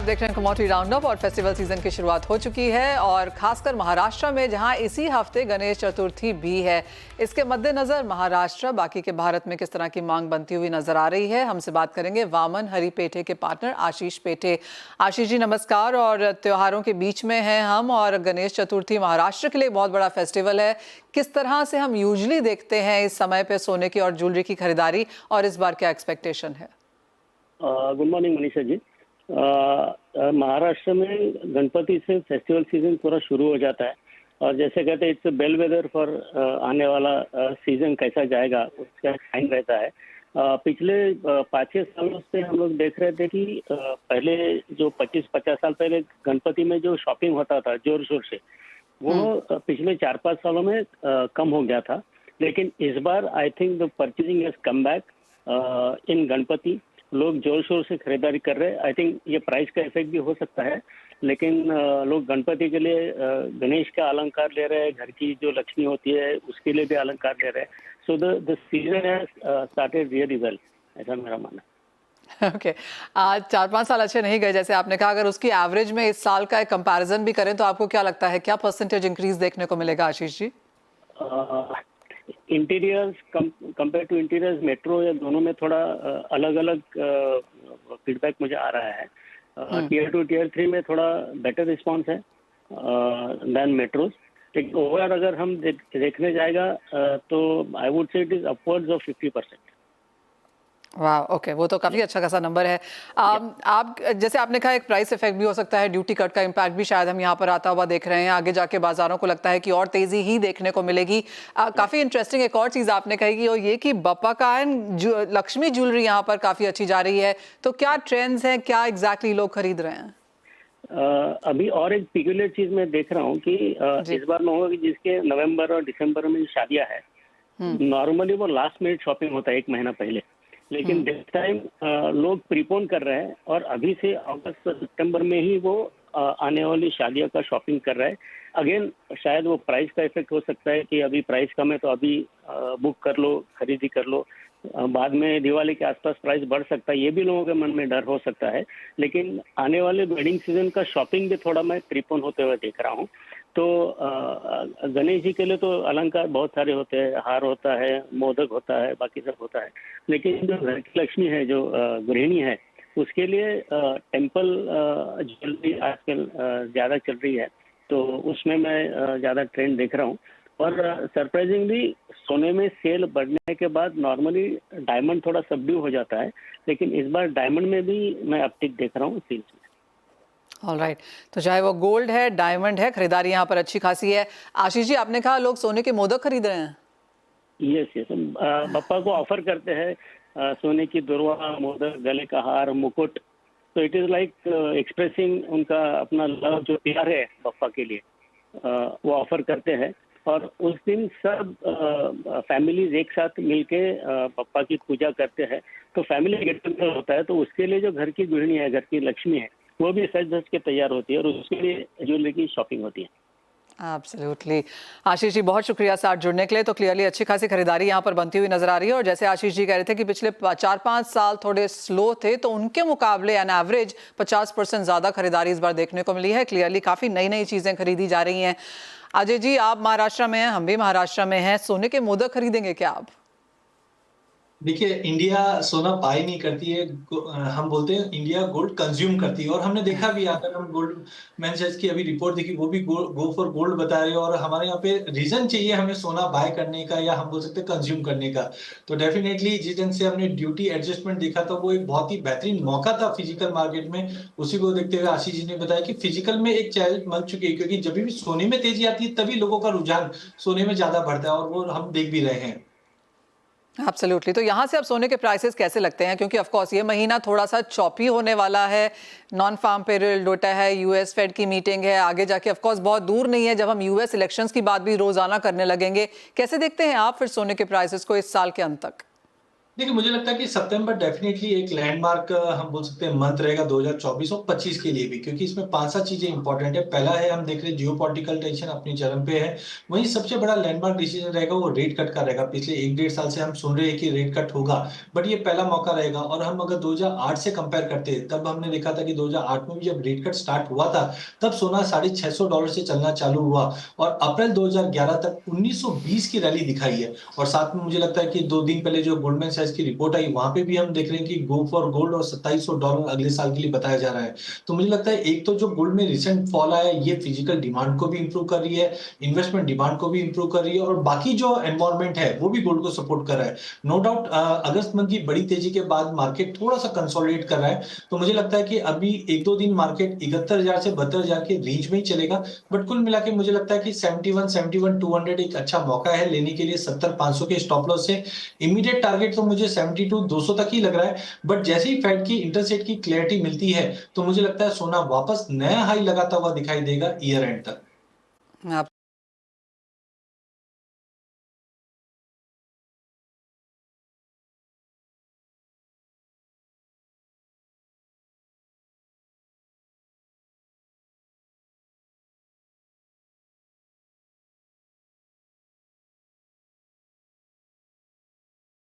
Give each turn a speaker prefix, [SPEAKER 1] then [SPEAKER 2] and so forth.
[SPEAKER 1] देख रहे हैं कमोडिटी राउंडअप और फेस्टिवल सीजन की शुरुआत हो चुकी है और खासकर महाराष्ट्र में जहां इसी हफ्ते गणेश चतुर्थी भी है। इसके मद्देनजर महाराष्ट्र बाकी के भारत में किस तरह की मांग बनती हुई नजर आ रही है, हमसे बात करेंगे वामन हरि पेठे के पार्टनर आशीष पेठे। आशीष जी नमस्कार। और त्योहारों के बीच में हैं हम और गणेश चतुर्थी महाराष्ट्र के लिए बहुत बड़ा फेस्टिवल है। किस तरह से हम यूजुअली देखते हैं इस समय पे सोने की और ज्वेलरी की खरीदारी और इस बार क्या एक्सपेक्टेशन है?
[SPEAKER 2] Good morning Manisha ji. महाराष्ट्र में गणपति से फेस्टिवल सीजन पूरा शुरू हो जाता है और जैसे कहते हैं इट्स बेल वेदर फॉर आने वाला सीजन कैसा जाएगा उसका साइन रहता है। पिछले 5-6 सालों से हम लोग देख रहे थे कि पहले जो 25-50 साल पहले गणपति में जो शॉपिंग होता था जोर शोर से वो पिछले 4-5 सालों में कम हो गया था। लेकिन इस बार I think the purchasing has come back in Ganpati. लोग जोर शोर से खरीदारी कर रहे हैं। आई थिंक ये प्राइस का इफेक्ट भी हो सकता है, लेकिन लोग गणपति के लिए गणेश का अलंकार ले रहे हैं, घर की जो लक्ष्मी होती है उसके लिए भी अलंकार ले रहे हैं। So the season has started really well, ऐसा मेरा मानना है।
[SPEAKER 1] ओके, आज 4-5 साल अच्छे नहीं गए जैसे आपने कहा। अगर उसकी एवरेज में इस साल का एक कंपैरिजन भी करें तो आपको क्या लगता है, क्या परसेंटेज इंक्रीज देखने को मिलेगा Ashish ji?
[SPEAKER 2] Interiors compare to interiors metro या दोनों में थोड़ा अलग अलग फीडबैक मुझे आ रहा है। टीयर 2 टीयर 3 में थोड़ा बेटर रिस्पॉन्स है देन मेट्रोज। लेकिन ओवरऑल अगर हम देखने जाएगा तो I would say it is upwards of 50%।
[SPEAKER 1] वाह, ओके, वो तो काफी अच्छा खासा नंबर है। आप जैसे आपने कहा एक प्राइस इफेक्ट भी हो सकता है, ड्यूटी कट का इम्पैक्ट भी शायद हम यहाँ पर आता हुआ देख रहे हैं। आगे जाके बाजारों को लगता है कि और तेजी ही देखने को मिलेगी। काफी इंटरेस्टिंग एक और चीज आपने कही कि वो ये कि बप्पा कायन लक्ष्मी ज्वेलरी यहाँ पर काफी अच्छी जा रही है। तो क्या ट्रेंड्स हैं, क्या एग्जैक्टली लोग खरीद रहे हैं?
[SPEAKER 2] अभी और एक पिक्यूलियर चीज मैं देख रहा हूँ कि इस बार में होगा कि जिसके नवंबर और दिसंबर में शादियां है, नॉर्मली वो लास्ट मिनट शॉपिंग होता है 1 महीना पहले। लेकिन दिस टाइम लोग प्रीपोन कर रहे हैं और अभी से अगस्त सितंबर में ही वो आने वाली शादियों का शॉपिंग कर रहा है। अगेन शायद वो प्राइस का इफेक्ट हो सकता है कि अभी प्राइस कम है तो अभी बुक कर लो, खरीदी कर लो। बाद में दिवाली के आसपास प्राइस बढ़ सकता है, ये भी लोगों के मन में डर हो सकता है। लेकिन आने वाले वेडिंग सीजन का शॉपिंग भी थोड़ा मैं प्रीपोन होते हुए देख रहा हूँ। तो गणेश जी के लिए तो अलंकार बहुत सारे होते हैं, हार होता है, मोदक होता है, बाकी सब होता है। लेकिन जो घर की लक्ष्मी है, जो गृहिणी है, उसके लिए टेम्पल ज्वेलरी आजकल ज़्यादा चल रही है। तो उसमें मैं ज़्यादा ट्रेंड देख रहा हूँ। और सरप्राइजिंगली सोने में सेल बढ़ने के बाद नॉर्मली डायमंड थोड़ा सबड्यू हो जाता है, लेकिन इस बार डायमंड में भी मैं अपटिक देख रहा हूँ सेल्स में।
[SPEAKER 1] ऑलराइट, तो चाहे वो गोल्ड है, डायमंड है, खरीदारी यहाँ पर अच्छी खासी है। आशीष जी आपने कहा लोग सोने के मोदक खरीद रहे हैं?
[SPEAKER 2] यस, बप्पा को ऑफर करते हैं सोने की दुर्वा, मोदक, गले का हार, मुकुट। तो इट इज लाइक एक्सप्रेसिंग उनका अपना लव, जो प्यार है बप्पा के लिए, वो ऑफर करते हैं। और उस दिन सब फैमिलीज एक साथ मिलके बप्पा की पूजा करते हैं। तो फैमिली गेट टुगेदर होता है। तो उसके लिए जो घर की गृहिणी है, घर की लक्ष्मी है, वो भी सज धज के तैयार होती है और उसके लिए ज्वेलरी की शॉपिंग होती है।
[SPEAKER 1] एब्सोल्युटली। आशीष जी बहुत शुक्रिया साथ जुड़ने के लिए। तो क्लियरली अच्छी खासी खरीदारी यहाँ पर बनती हुई नजर आ रही है। और जैसे आशीष जी कह रहे थे कि पिछले 4-5 साल थोड़े स्लो थे, तो उनके मुकाबले एन एवरेज 50% ज्यादा खरीदारी इस बार देखने को मिली है। क्लियरली काफी नई नई चीजें खरीदी जा रही हैं। अजय जी आप महाराष्ट्र में हैं, हम भी महाराष्ट्र में हैं, सोने के मोदक खरीदेंगे क्या आप?
[SPEAKER 3] देखिए, इंडिया सोना बाय नहीं करती है, हम बोलते हैं इंडिया गोल्ड कंज्यूम करती है। और हमने देखा भी, अगर हम गोल्ड मैन्स की अभी रिपोर्ट देखी, वो भी गो फॉर गोल्ड बता रहे हैं। और हमारे यहाँ पे रीजन चाहिए हमें सोना बाय करने का, या हम बोल सकते हैं कंज्यूम करने का। तो डेफिनेटली जिस दिन से हमने ड्यूटी एडजस्टमेंट देखा था, वो एक बहुत ही बेहतरीन मौका था फिजिकल मार्केट में। उसी को देखते हुए आशीष जी ने बताया कि फिजिकल में एक चैलेंज बन चुकी है, क्योंकि जब भी सोने में तेजी आती है तभी लोगों का रुझान सोने में ज्यादा बढ़ता है, और वो हम देख भी रहे हैं।
[SPEAKER 1] एब्सोल्युटली। तो यहाँ से अब सोने के प्राइसेस कैसे लगते हैं? क्योंकि ऑफ कोर्स ये महीना थोड़ा सा चॉपी होने वाला है। नॉन फार्म पेरोल डेटा है, यूएस फेड की मीटिंग है, आगे जाके ऑफ कोर्स बहुत दूर नहीं है जब हम यूएस इलेक्शंस की बात भी रोजाना करने लगेंगे। कैसे देखते हैं आप फिर सोने के प्राइसेस को इस साल के अंत तक?
[SPEAKER 3] देखिए, मुझे लगता है कि सितंबर डेफिनेटली एक लैंडमार्क हम बोल सकते हैं मंथ रहेगा 2024 और 25 के लिए भी, क्योंकि इसमें 5-7 चीजें इंपॉर्टेंट है। पहला है, हम देख रहे हैं जियोपॉलिटिकल टेंशन अपनी चरम पे है। वहीं सबसे बड़ा लैंडमार्क डिसीजन रहेगा वो रेट कट का रहेगा। पिछले 1-1.5 साल से हम सुन रहे हैं कि रेट कट होगा, बट ये पहला मौका रहेगा। और हम अगर 2008 से कंपेयर करते हैं, तब हमने देखा था कि 2008 में भी जब रेट कट स्टार्ट हुआ था, तब सोना $650 से चलना चालू हुआ और अप्रैल 2011 तक 1920 की रैली दिखाई है। और साथ में मुझे लगता है कि 2 दिन पहले जो गोल्डमैन सैक्स की रिपोर्ट आई, वहां पे भी हम देख रहे हैं कि गो फॉर गोल्ड और $2700 अगले साल के लिए बताया जा रहा है। तो मुझे लगता है एक तो जो गोल्ड में रिसेंट फॉल आया है, ये फिजिकल डिमांड को भी इंप्रूव कर रही है, इन्वेस्टमेंट डिमांड को भी इंप्रूव कर रही है, और बाकी जो एनवायरमेंट है वो भी गोल्ड को सपोर्ट कर रहा है। नो डाउट अगस्त मंथ की बड़ी तेजी के बाद मार्केट थोड़ा सा कंसोलिडेट कर रहा है। तो मुझे लगता है कि अभी 1-2 दिन मार्केट 71,000 से 72,000 के रेंज में ही चलेगा। बट कुल मिला के मुझे लगता है कि 71-200 एक अच्छा मौका है लेने के लिए 70,500 के स्टॉप लॉस से। इमीडिएट टारगेट तो मुझे 72,200 तक ही लग रहा है। बट जैसे ही फेड की इंटरेस्ट रेट की क्लैरिटी मिलती है, तो मुझे लगता है सोना वापस नया हाई लगाता हुआ दिखाई देगा ईयर एंड तक।
[SPEAKER 1] आप